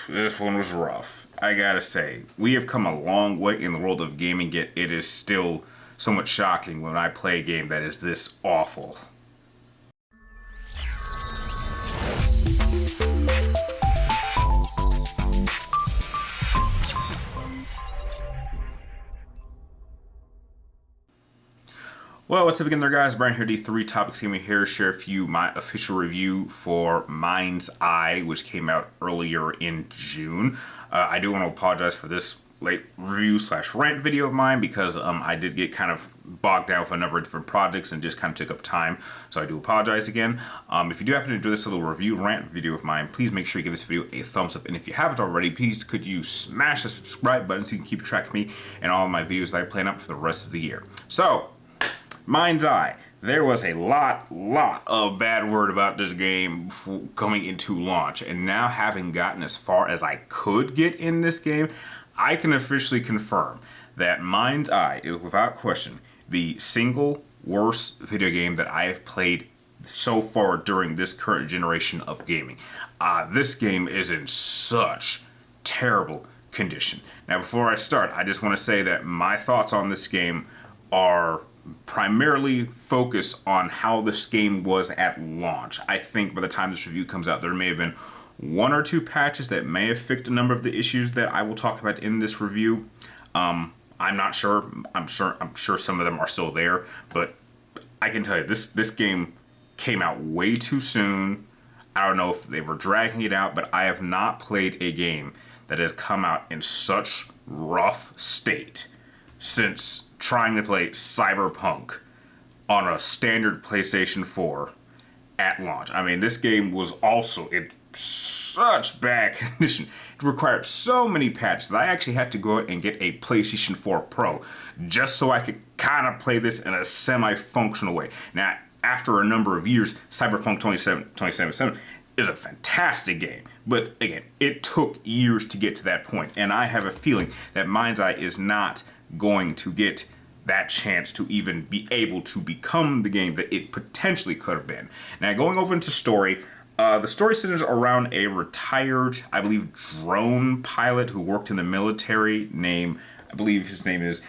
This one was rough. I gotta say, we have come a long way in the world of gaming, yet it is still somewhat shocking when I play a game that is this awful. Well, what's up again there, guys? Brian here, D3 Topics Gaming here, share with you my official review for Mindseye, which came out earlier in June. I do want to apologize for this late review slash rant video of mine because I did get kind of bogged down with a number of different projects and just kind of took up time, so I do apologize again. If you do happen to enjoy this little review rant video of mine, please make sure you give this video a thumbs up, and if you haven't already, please could you smash the subscribe button so you can keep track of me and all of my videos that I plan up for the rest of the year. So, Mindseye. There was a lot of bad word about this game coming into launch, and now having gotten as far as I could get in this game, I can officially confirm that Mindseye is without question the single worst video game that I have played so far during this current generation of gaming. This game is in such terrible condition. Now, before I start, I just want to say that my thoughts on this game are primarily focused on how this game was at launch. I think by the time this review comes out, there may have been one or two patches that may have fixed a number of the issues that I will talk about in this review. I'm not sure. I'm sure some of them are still there, but I can tell you this game came out way too soon. I don't know if they were dragging it out, but I have not played a game that has come out in such rough state since trying to play Cyberpunk on a standard PlayStation 4 at launch. I mean, this game was also in such bad condition. It required so many patches that I actually had to go out and get a PlayStation 4 Pro just so I could kind of play this in a semi-functional way. Now, after a number of years, Cyberpunk 2077 is a fantastic game. But again, it took years to get to that point, and I have a feeling that Mindseye is not going to get that chance to even be able to become the game that it potentially could have been. Now, going over into story, the story centers around a retired, I believe, drone pilot who worked in the military named, I believe his name is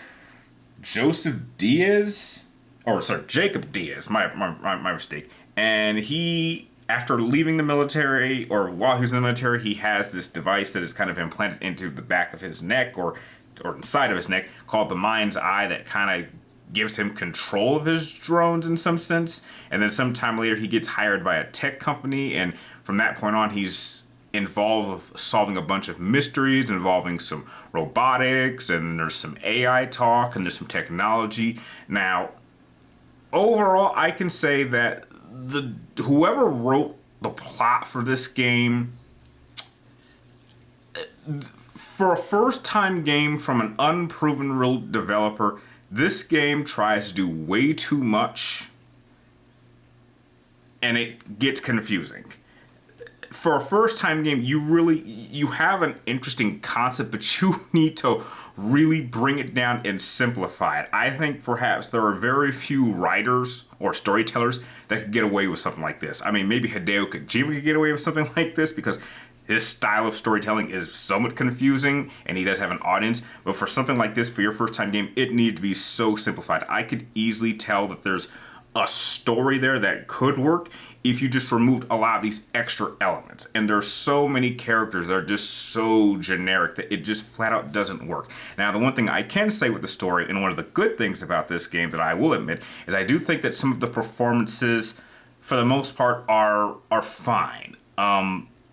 Jacob Diaz, my mistake. And he, after leaving the military, or while he was in the military, he has this device that is kind of implanted into the back of his neck, or inside of his neck, called the Mindseye, that kind of gives him control of his drones in some sense. And then sometime later he gets hired by a tech company, and from that point on he's involved with solving a bunch of mysteries involving some robotics, and there's some AI talk, and there's some technology. Now, overall, I can say that whoever wrote the plot for this game, for a first-time game from an unproven real developer, this game tries to do way too much, and it gets confusing. For a first-time game, you have an interesting concept, but you need to really bring it down and simplify it. I think perhaps there are very few writers or storytellers that could get away with something like this. I mean, maybe Hideo Kojima could get away with something like this because his style of storytelling is somewhat confusing, and he does have an audience. But for something like this, for your first time game, it needed to be so simplified. I could easily tell that there's a story there that could work if you just removed a lot of these extra elements. And there's so many characters that are just so generic that it just flat out doesn't work. Now, the one thing I can say with the story, and one of the good things about this game that I will admit, is I do think that some of the performances, for the most part, are fine.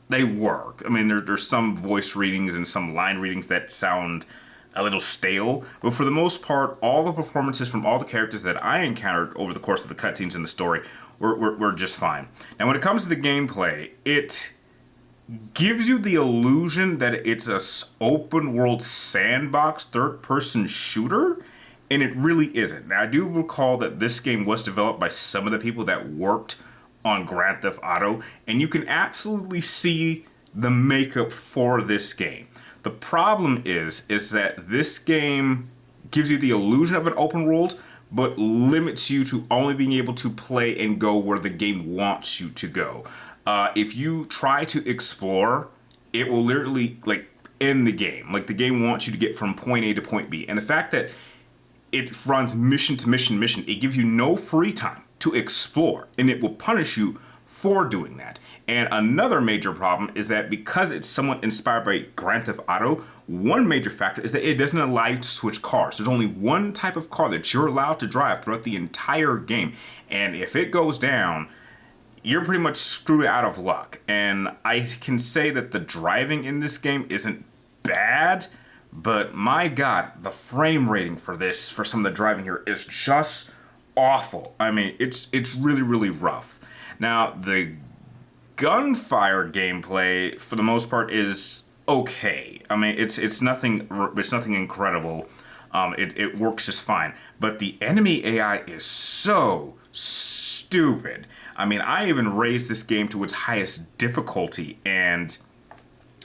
They work. I mean, there's some voice readings and some line readings that sound a little stale, but for the most part, all the performances from all the characters that I encountered over the course of the cutscenes in the story were just fine. Now, when it comes to the gameplay, it gives you the illusion that it's a open world sandbox third-person shooter, and it really isn't. Now, I do recall that this game was developed by some of the people that worked on Grand Theft Auto, and you can absolutely see the makeup for this game. The problem is that this game gives you the illusion of an open world, but limits you to only being able to play and go where the game wants you to go. If you try to explore it will literally like end the game. Like the game wants you to get from point A to point B. And the fact that it runs mission to mission, it gives you no free time to explore, and it will punish you for doing that. And another major problem is that because it's somewhat inspired by Grand Theft Auto, one major factor is that it doesn't allow you to switch cars. There's only one type of car that you're allowed to drive throughout the entire game. And if it goes down, you're pretty much screwed out of luck. And I can say that the driving in this game isn't bad, but my God, the frame rating for some of the driving here is just awful. I mean, it's really, really rough. Now, the gunfire gameplay, for the most part, is okay. I mean, it's nothing incredible. It works just fine. But the enemy AI is so stupid. I mean, I even raised this game to its highest difficulty, and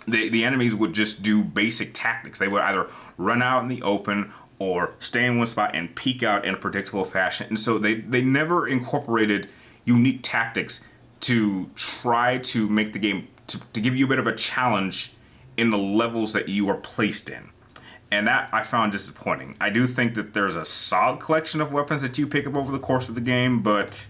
the enemies would just do basic tactics. They would either run out in the open or stay in one spot and peek out in a predictable fashion. And so they never incorporated unique tactics to try to make the game, to give you a bit of a challenge in the levels that you are placed in. And that I found disappointing. I do think that there's a solid collection of weapons that you pick up over the course of the game, but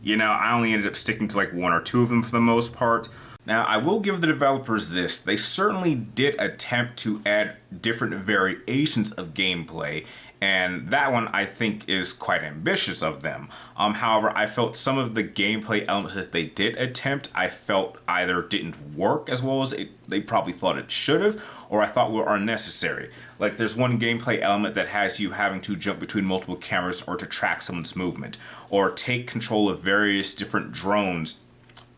you know, I only ended up sticking to like one or two of them for the most part. Now, I will give the developers this. They certainly did attempt to add different variations of gameplay, and that one I think is quite ambitious of them. However, I felt some of the gameplay elements that they did attempt, I felt either didn't work as well as they probably thought it should have, or I thought were unnecessary. Like, there's one gameplay element that has you having to jump between multiple cameras or to track someone's movement, or take control of various different drones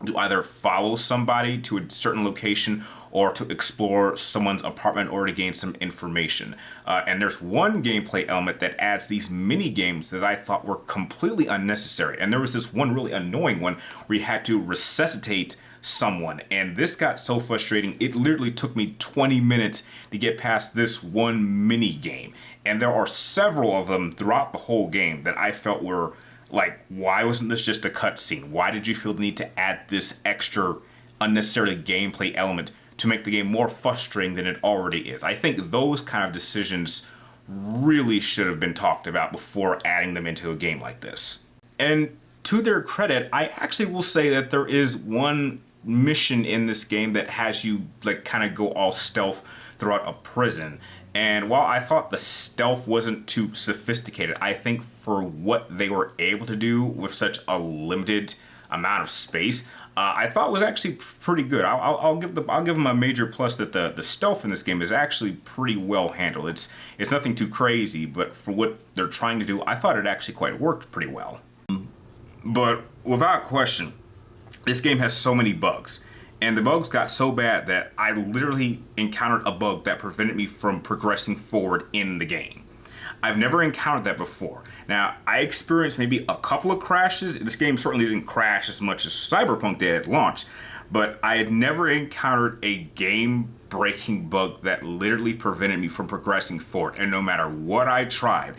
to either follow somebody to a certain location or to explore someone's apartment or to gain some information. And there's one gameplay element that adds these mini games that I thought were completely unnecessary. And there was this one really annoying one where you had to resuscitate someone, and this got so frustrating it literally took me 20 minutes to get past this one mini game. And there are several of them throughout the whole game that I felt were like, why wasn't this just a cutscene? Why did you feel the need to add this extra unnecessary gameplay element to make the game more frustrating than it already is? I think those kind of decisions really should have been talked about before adding them into a game like this. And to their credit, I actually will say that there is one mission in this game that has you like kind of go all stealth throughout a prison. And while I thought the stealth wasn't too sophisticated, I think for what they were able to do with such a limited amount of space, I thought was actually pretty good. I'll give them a major plus that the stealth in this game is actually pretty well handled. It's nothing too crazy, but for what they're trying to do, I thought it actually quite worked pretty well. But without question, this game has so many bugs. And the bugs got so bad that I literally encountered a bug that prevented me from progressing forward in the game. I've never encountered that before. Now, I experienced maybe a couple of crashes. This game certainly didn't crash as much as Cyberpunk did at launch, but I had never encountered a game-breaking bug that literally prevented me from progressing forward. And no matter what I tried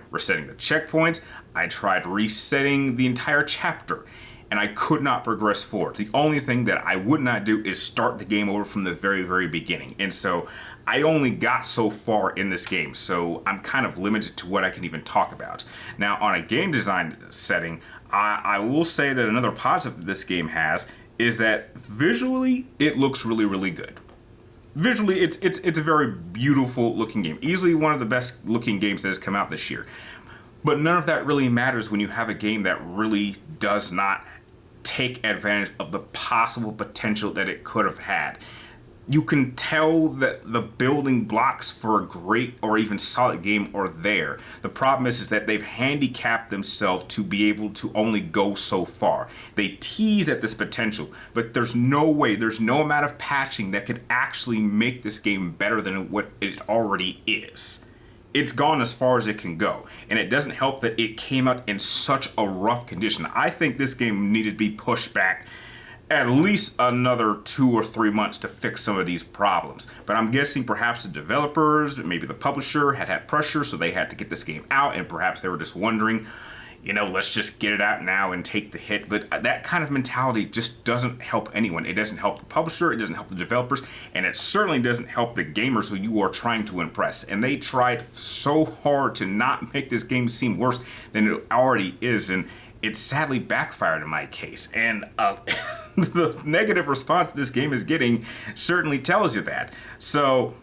resetting the checkpoint, I tried resetting the entire chapter, and I could not progress forward. The only thing that I would not do is start the game over from the very, very beginning. And so I only got so far in this game, so I'm kind of limited to what I can even talk about. Now, on a game design setting, I will say that another positive that this game has is that visually, it looks really, really good. Visually, it's a very beautiful looking game. Easily one of the best looking games that has come out this year. But none of that really matters when you have a game that really does not take advantage of the possible potential that it could have had. You can tell that the building blocks for a great or even solid game are there. The problem is that they've handicapped themselves to be able to only go so far. They tease at this potential, but there's no way, there's no amount of patching that could actually make this game better than what it already is. It's gone as far as it can go, and it doesn't help that it came out in such a rough condition. I think this game needed to be pushed back at least another 2 or 3 months to fix some of these problems. But I'm guessing perhaps the developers, maybe the publisher had pressure, so they had to get this game out, and perhaps they were just wondering, let's just get it out now and take the hit. But that kind of mentality just doesn't help anyone. It doesn't help the publisher, it doesn't help the developers, and it certainly doesn't help the gamers who you are trying to impress. And they tried so hard to not make this game seem worse than it already is, and it sadly backfired in my case. And the negative response this game is getting certainly tells you that. So,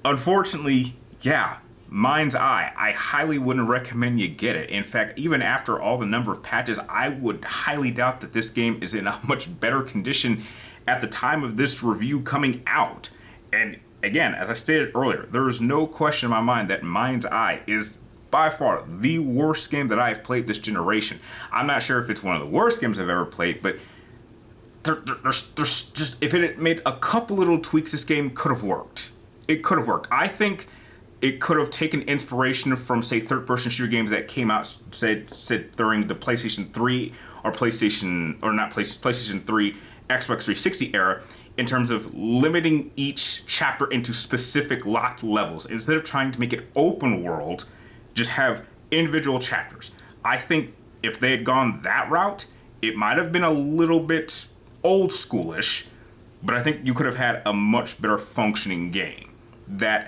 unfortunately, yeah, Mindseye, I highly wouldn't recommend you get it. In fact, even after all the number of patches, I would highly doubt that this game is in a much better condition at the time of this review coming out. And again, as I stated earlier, there is no question in my mind that Mindseye is by far the worst game that I've played this generation. I'm not sure if it's one of the worst games I've ever played, but there's just, if it had made a couple little tweaks, this game could have worked. It could have worked. I think it could have taken inspiration from, say, third-person shooter games that came out, said during the PlayStation 3 or PlayStation 3, Xbox 360 era, in terms of limiting each chapter into specific locked levels. Instead of trying to make it open world, just have individual chapters. I think if they had gone that route, it might have been a little bit old schoolish, but I think you could have had a much better functioning game that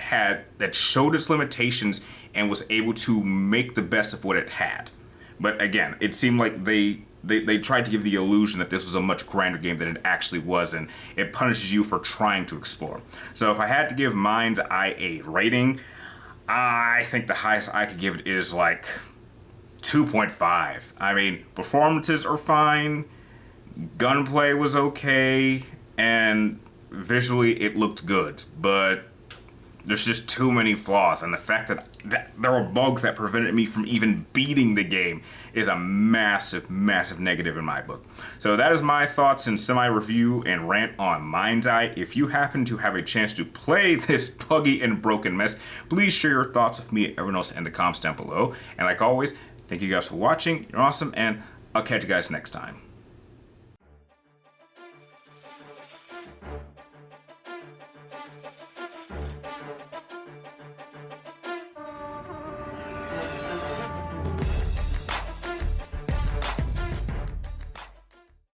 showed its limitations and was able to make the best of what it had. But again, it seemed like they tried to give the illusion that this was a much grander game than it actually was, and it punishes you for trying to explore. So if I had to give Mindseye a rating, I think the highest I could give it is like 2.5. I mean, performances are fine, gunplay was okay, and visually it looked good, but there's just too many flaws, and the fact that there were bugs that prevented me from even beating the game is a massive, massive negative in my book. So that is my thoughts and semi-review and rant on Mindseye. If you happen to have a chance to play this buggy and broken mess, please share your thoughts with me and everyone else in the comments down below. And like always, thank you guys for watching. You're awesome, and I'll catch you guys next time.